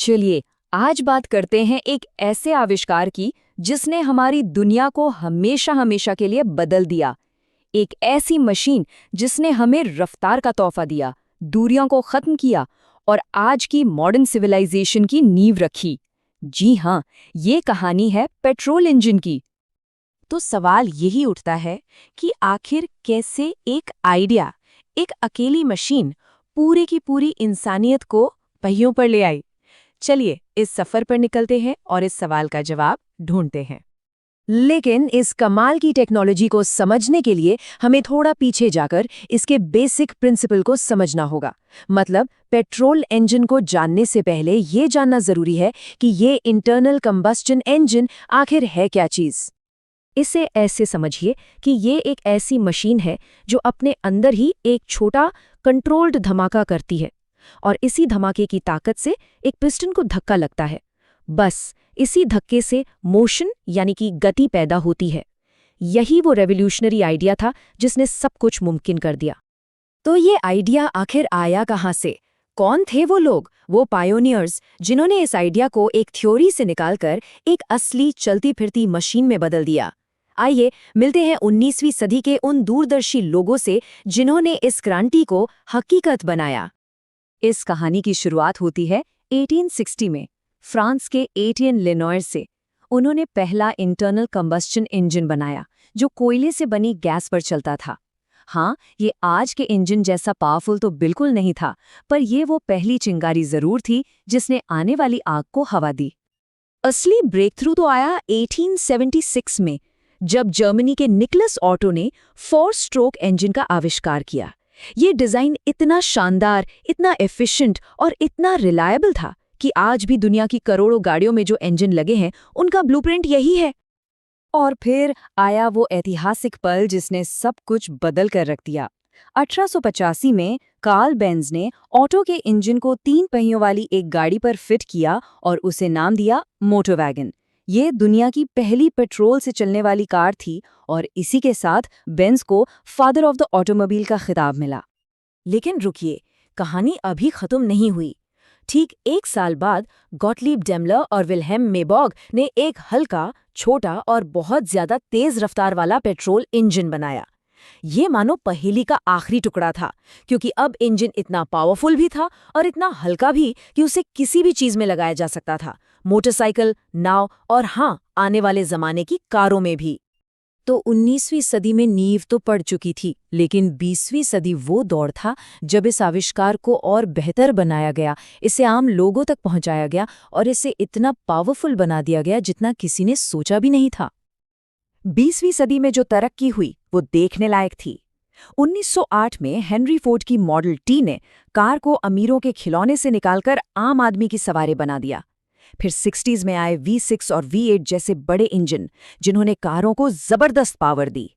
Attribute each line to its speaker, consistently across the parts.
Speaker 1: चलिए आज बात करते हैं एक ऐसे आविष्कार की जिसने हमारी दुनिया को हमेशा हमेशा के लिए बदल दिया। एक ऐसी मशीन जिसने हमें रफ्तार का तोहफा दिया, दूरियों को खत्म किया और आज की मॉडर्न सिविलाइजेशन की नींव रखी। जी हाँ, ये कहानी है पेट्रोल इंजन की।
Speaker 2: तो सवाल यही उठता है कि आखिर कैसे एक आइडिया, एक अकेली मशीन पूरी की पूरी इंसानियत को पहियों पर ले आई। चलिए इस सफर पर निकलते हैं और इस सवाल का जवाब ढूंढते हैं।
Speaker 1: लेकिन इस कमाल की टेक्नोलॉजी को समझने के लिए हमें थोड़ा पीछे जाकर इसके बेसिक प्रिंसिपल को समझना होगा। मतलब पेट्रोल इंजन को जानने से पहले ये जानना जरूरी है कि ये इंटरनल कंबस्टन इंजन आखिर है क्या चीज़। इसे ऐसे समझिए कि ये एक ऐसी मशीन है जो अपने अंदर ही एक छोटा कंट्रोल्ड धमाका करती है और इसी धमाके की ताकत से एक पिस्टन को धक्का लगता है। बस इसी धक्के से मोशन यानी कि गति पैदा होती है। यही वो रेवोल्यूशनरी आइडिया था जिसने सब कुछ मुमकिन कर दिया। तो ये आइडिया आखिर आया कहाँ से? कौन थे वो लोग, वो पायोनियर्स जिन्होंने इस आइडिया को एक थ्योरी से निकालकर एक असली चलती फिरती मशीन में बदल दिया? आइए मिलते हैं 19वीं सदी के उन दूरदर्शी लोगों से जिन्होंने इस क्रांति को हकीकत बनाया। इस कहानी की शुरुआत होती है 1860 में फ्रांस के एटियन लेनॉयर से। उन्होंने पहला इंटरनल कंबस्टन इंजन बनाया जो कोयले से बनी गैस पर चलता था। हाँ, ये आज के इंजन जैसा पावरफुल तो बिल्कुल नहीं था, पर ये वो पहली चिंगारी जरूर थी जिसने आने वाली आग को हवा दी। असली ब्रेक थ्रू तो आया 1876 में, जब जर्मनी के निकोलस ऑटो ने 4 स्ट्रोक इंजन का आविष्कार किया। ये डिज़ाइन इतना शानदार, इतना एफिशिएंट और इतना रिलायबल था कि आज भी दुनिया की करोड़ों गाड़ियों में जो इंजन लगे हैं उनका ब्लूप्रिंट यही है। और फिर आया वो ऐतिहासिक पल जिसने सब कुछ बदल कर रख दिया। 1885 में कार्ल बेंज ने ऑटो के इंजन को 3 पहियों वाली एक गाड़ी पर फिट किया और उसे नाम दिया मोटर वैगन। ये दुनिया की पहली पेट्रोल से चलने वाली कार थी और इसी के साथ बेंज को फादर ऑफ द ऑटोमोबाइल का खिताब मिला। लेकिन रुकिए, कहानी अभी खत्म नहीं हुई। ठीक 1 साल बाद गॉटलीब डेमलर और विल्हेम मेबॉग ने एक हल्का, छोटा और बहुत ज्यादा तेज रफ्तार वाला पेट्रोल इंजन बनाया। ये मानो पहेली का आखिरी टुकड़ा था, क्योंकि अब इंजन इतना पावरफुल भी था और इतना हल्का भी कि उसे किसी भी चीज में लगाया जा सकता था, मोटरसाइकिल, नाव और हाँ, आने वाले जमाने की कारों में भी। तो 19वीं सदी में नींव तो पड़ चुकी थी, लेकिन 20वीं सदी वो दौर था जब इस आविष्कार को और बेहतर बनाया गया, इसे आम लोगों तक पहुंचाया गया और इसे इतना पावरफुल बना दिया गया जितना किसी ने सोचा भी नहीं था। 20वीं सदी में जो तरक्की हुई वो देखने लायक थी। 1908 में हेनरी फोर्ड की मॉडल टी ने कार को अमीरों के खिलौने से निकालकर आम आदमी की सवारी बना दिया। फिर 60s में आए V6 और V8 जैसे बड़े इंजन जिन्होंने कारों को जबरदस्त पावर दी।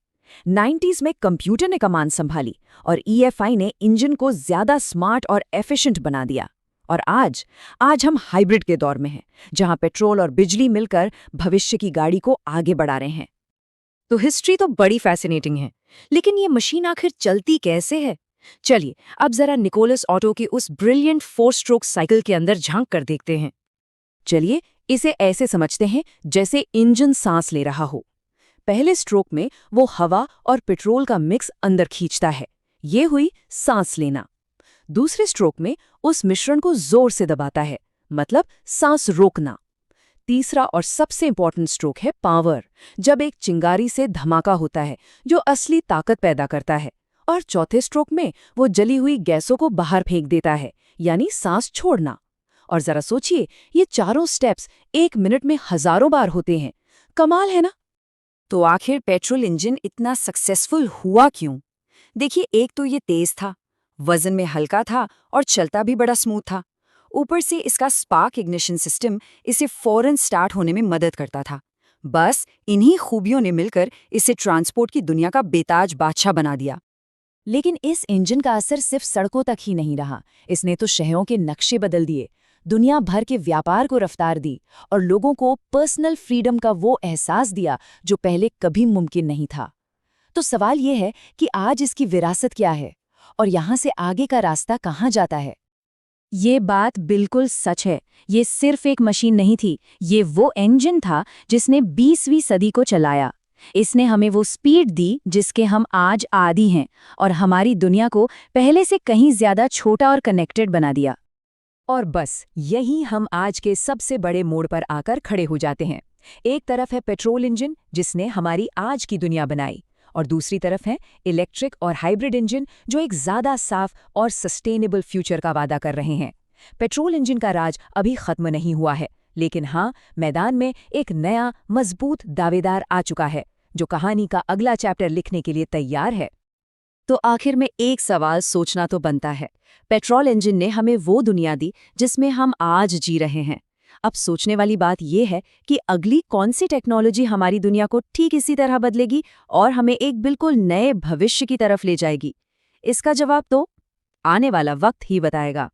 Speaker 1: 90s में कंप्यूटर ने कमान संभाली और EFI ने इंजन को ज्यादा स्मार्ट और एफिशिएंट बना दिया। और आज हम हाइब्रिड के दौर में हैं, जहां पेट्रोल और बिजली मिलकर भविष्य की गाड़ी को आगे बढ़ा रहे हैं। तो हिस्ट्री तो बड़ी फैसिनेटिंग है, लेकिन ये मशीन आखिर चलती कैसे है? चलिए अब जरा निकोलस ऑटो की उस ब्रिलियंट 4 स्ट्रोक साइकिल के अंदर झांक कर देखते हैं। चलिए इसे ऐसे समझते हैं जैसे इंजन सांस ले रहा हो। पहले स्ट्रोक में वो हवा और पेट्रोल का मिक्स अंदर खींचता है, ये हुई सांस लेना। दूसरे स्ट्रोक में उस मिश्रण को जोर से दबाता है, मतलब सांस रोकना। तीसरा और सबसे इंपॉर्टेंट स्ट्रोक है पावर, जब एक चिंगारी से धमाका होता है जो असली ताकत पैदा करता है। और चौथे स्ट्रोक में वो जली हुई गैसों को बाहर फेंक देता है, यानी सांस छोड़ना। और जरा सोचिए, ये चारों स्टेप्स 1 मिनट में हजारों बार होते हैं। कमाल है ना? तो आखिर पेट्रोल इंजन इतना सक्सेसफुल हुआ क्यों? देखिए, एक तो ये तेज था, वजन में हल्का था और चलता भी बड़ा स्मूथ था। ऊपर से इसका स्पार्क इग्निशन सिस्टम इसे फौरन स्टार्ट होने में मदद करता था। बस इन्हीं खूबियों ने मिलकर इसे ट्रांसपोर्ट की दुनिया का बेताज बादशाह बना दिया। लेकिन इस इंजन का असर सिर्फ सड़कों तक ही नहीं रहा, इसने तो शहरों के नक्शे बदल दिए, दुनिया भर के व्यापार को रफ्तार दी और लोगों को पर्सनल फ्रीडम का वो एहसास दिया जो पहले कभी मुमकिन नहीं था। तो सवाल ये है कि आज इसकी विरासत क्या है और यहाँ से आगे का रास्ता कहाँ जाता है?
Speaker 2: ये बात बिल्कुल सच है। ये सिर्फ एक मशीन नहीं थी, ये वो इंजन था जिसने 20वीं सदी को चलाया। इसने हमें वो स्पीड दी जिसके हम आज आदी हैं, और हमारी दुनिया को पहले से कहीं ज्यादा छोटा और कनेक्टेड बना दिया।
Speaker 1: और बस यही हम आज के सबसे बड़े मोड़ पर आकर खड़े हो जाते हैं। एक तरफ है पेट्रोल इंजन जिसने हमारी आज की दुनिया बनाई, और दूसरी तरफ है इलेक्ट्रिक और हाइब्रिड इंजन जो एक ज़्यादा साफ और सस्टेनेबल फ्यूचर का वादा कर रहे हैं। पेट्रोल इंजन का राज अभी खत्म नहीं हुआ है, लेकिन हाँ, मैदान में एक नया मजबूत दावेदार आ चुका है जो कहानी का अगला चैप्टर लिखने के लिए तैयार है। तो आखिर में एक सवाल सोचना तो बनता है। पेट्रोल इंजन ने हमें वो दुनिया दी जिसमें हम आज जी रहे हैं। अब सोचने वाली बात यह है कि अगली कौन सी टेक्नोलॉजी हमारी दुनिया को ठीक इसी तरह बदलेगी और हमें एक बिल्कुल नए भविष्य की तरफ ले जाएगी। इसका जवाब तो आने वाला वक्त ही बताएगा।